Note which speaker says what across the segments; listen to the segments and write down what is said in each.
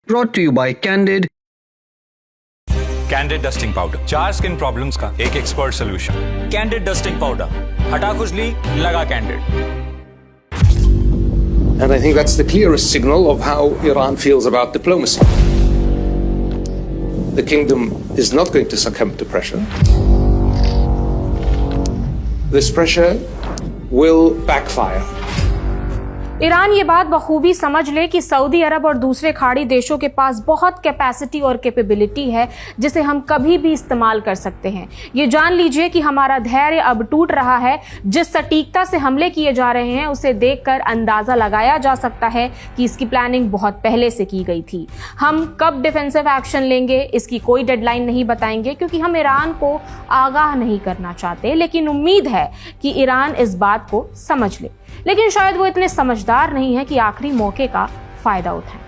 Speaker 1: Brought to you by Candid.
Speaker 2: Candid dusting powder, 4 skin problems का एक expert solution. Candid dusting powder, हटा खुजली, लगा candid.
Speaker 3: And I think that's the clearest signal of how Iran feels about diplomacy. The kingdom is not going to succumb to pressure. This pressure will backfire.
Speaker 4: Iran ये बात बखूबी समझ ले कि Saudi अरब और दूसरे खाड़ी देशों के पास बहुत कैपेसिटी और कैपेबिलिटी है जिसे हम कभी भी इस्तेमाल कर सकते हैं। ये जान लीजिए कि हमारा धैर्य अब टूट रहा है। जिस सटीकता से हमले किए जा रहे हैं उसे देखकर अंदाजा लगाया जा सकता है कि इसकी प्लानिंग बहुत पहले से की गई थी। हम कब डिफेंसिव एक्शन लेंगे इसकी कोई डेडलाइन नहीं बताएंगे क्योंकि हम ईरान को आगाह नहीं करना चाहते, लेकिन उम्मीद है कि ईरान इस बात को समझ ले। लेकिन शायद वो इतने समझदार नहीं है कि आखिरी मौके का फायदा उठाएं।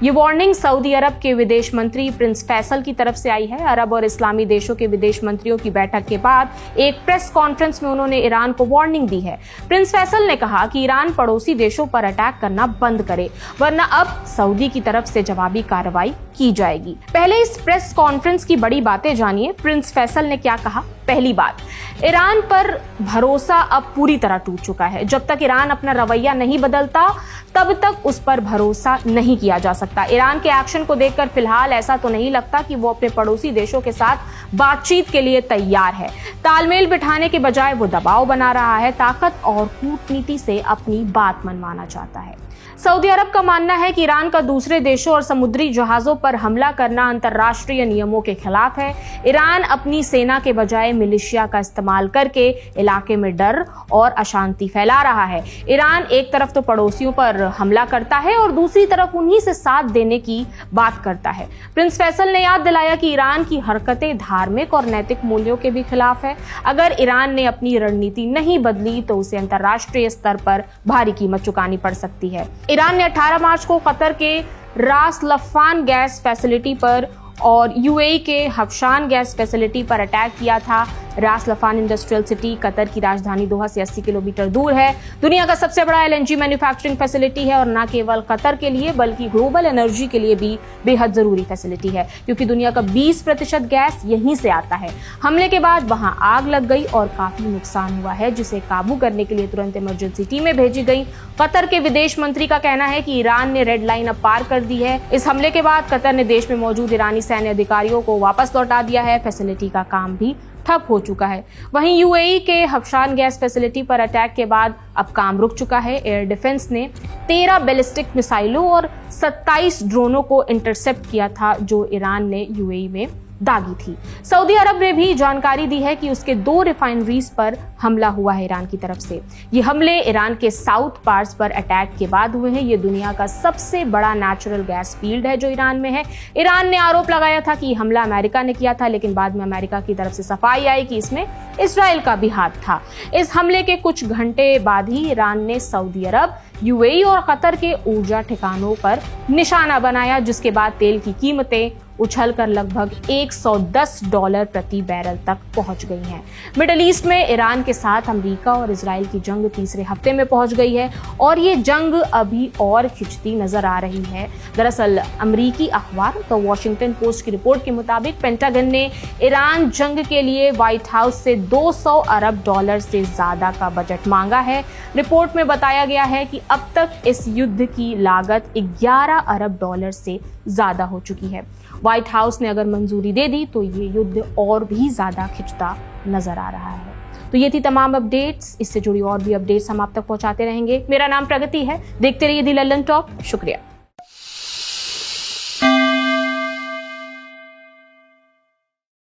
Speaker 4: ये वार्निंग सऊदी अरब के विदेश मंत्री प्रिंस फैसल की तरफ से आई है। अरब और इस्लामी देशों के विदेश मंत्रियों की बैठक के बाद एक प्रेस कॉन्फ्रेंस में उन्होंने ईरान को वार्निंग दी है। प्रिंस फैसल ने कहा कि ईरान पड़ोसी देशों पर अटैक करना बंद करे, वरना अब सऊदी की तरफ से जवाबी कार्रवाई की जाएगी। पहले इस प्रेस कॉन्फ्रेंस की बड़ी बातें जानिए। प्रिंस फैसल ने क्या कहा? पहली बात, ईरान पर भरोसा अब पूरी तरह टूट चुका है। जब तक ईरान अपना रवैया नहीं बदलता तब तक उस पर भरोसा नहीं किया जा सकता। ईरान के एक्शन को देखकर फिलहाल ऐसा तो नहीं लगता कि वो अपने पड़ोसी देशों के साथ बातचीत के लिए तैयार है। तालमेल बिठाने के बजाय वो दबाव बना रहा है, ताकत और कूटनीति से अपनी बात मनवाना चाहता है। सऊदी अरब का मानना है कि ईरान का दूसरे देशों और समुद्री जहाजों पर हमला करना अंतर्राष्ट्रीय नियमों के खिलाफ है। ईरान अपनी सेना के बजाय मिलिशिया का इस्तेमाल करके इलाके में डर और अशांति फैला रहा है। ईरान एक तरफ तो पड़ोसियों पर हमला करता है और दूसरी तरफ उन्हीं से साथ देने की बात करता है। प्रिंस फैसल ने याद दिलाया कि ईरान की हरकतें धार्मिक और नैतिक मूल्यों के भी खिलाफ है। अगर ईरान ने अपनी रणनीति नहीं बदली तो उसे अंतर्राष्ट्रीय स्तर पर भारी कीमत चुकानी पड़ सकती है। ईरान ने 18 मार्च को कतर के रास लफान गैस फैसिलिटी पर और यूएई के हफशान गैस फैसिलिटी पर अटैक किया था। रास लफान इंडस्ट्रियल सिटी कतर की राजधानी दोहा से 80 किलोमीटर दूर है। दुनिया का सबसे बड़ा एलएनजी मैन्युफैक्चरिंग फैसिलिटी है और न केवल कतर के लिए बल्कि ग्लोबल एनर्जी के लिए भी बेहद जरूरी फैसिलिटी है, क्योंकि दुनिया का 20% गैस यहीं से आता है। हमले के बाद वहां आग लग गई और काफी नुकसान हुआ है, जिसे काबू करने के लिए तुरंत इमरजेंसी टीमें भेजी गई। कतर के विदेश मंत्री का कहना है कि ईरान ने रेड लाइन अब पार कर दी है। इस हमले के बाद कतर ने देश में मौजूद ईरानी सैन्य अधिकारियों को वापस लौटा दिया है। फैसिलिटी का काम भी ठप हो चुका है। वहीं यूएई के हफशान गैस फैसिलिटी पर अटैक के बाद अब काम रुक चुका है। एयर डिफेंस ने 13 बैलिस्टिक मिसाइलों और 27 ड्रोनों को इंटरसेप्ट किया था जो ईरान ने यूएई में दागी थी। सऊदी अरब ने भी जानकारी दी है कि उसके 2 रिफाइनरीज पर हमला हुआ है ईरान की तरफ से। ये हमले ईरान के साउथ पार्ट्स पर अटैक के बाद हुए हैं। ये दुनिया का सबसे बड़ा नेचुरल गैस फील्ड है जो ईरान में है। ईरान ने आरोप लगाया था कि हमला अमेरिका ने किया था, लेकिन बाद में अमेरिका की तरफ से सफाई आई कि इसमें इजराइल का भी हाथ था। इस हमले के कुछ घंटे बाद ही ईरान ने सऊदी अरब, यूएई और कतर के ऊर्जा ठिकानों पर निशाना बनाया, जिसके बाद तेल की कीमतें उछलकर लगभग $110 प्रति बैरल तक पहुंच गई हैं। मिडिल ईस्ट में ईरान के साथ अमेरिका और इजराइल की जंग तीसरे हफ्ते में पहुंच गई है और ये जंग अभी और खिंचती नजर आ रही है। दरअसल अमेरिकी अखबार द वॉशिंगटन पोस्ट की रिपोर्ट के मुताबिक पेंटागन ने ईरान जंग के लिए व्हाइट हाउस से $200 अरब से ज्यादा का बजट मांगा है। रिपोर्ट में बताया गया है कि अब तक इस युद्ध की लागत $11 अरब से ज्यादा हो चुकी है। व्हाइट हाउस ने अगर मंजूरी दे दी तो ये युद्ध और भी ज्यादा खिंचता नजर आ रहा है। तो ये थी तमाम अपडेट्स। इससे जुड़ी और भी अपडेट्स हम आप तक पहुंचाते रहेंगे। मेरा नाम प्रगति है। देखते रहिए दी लल्लन टॉक। शुक्रिया।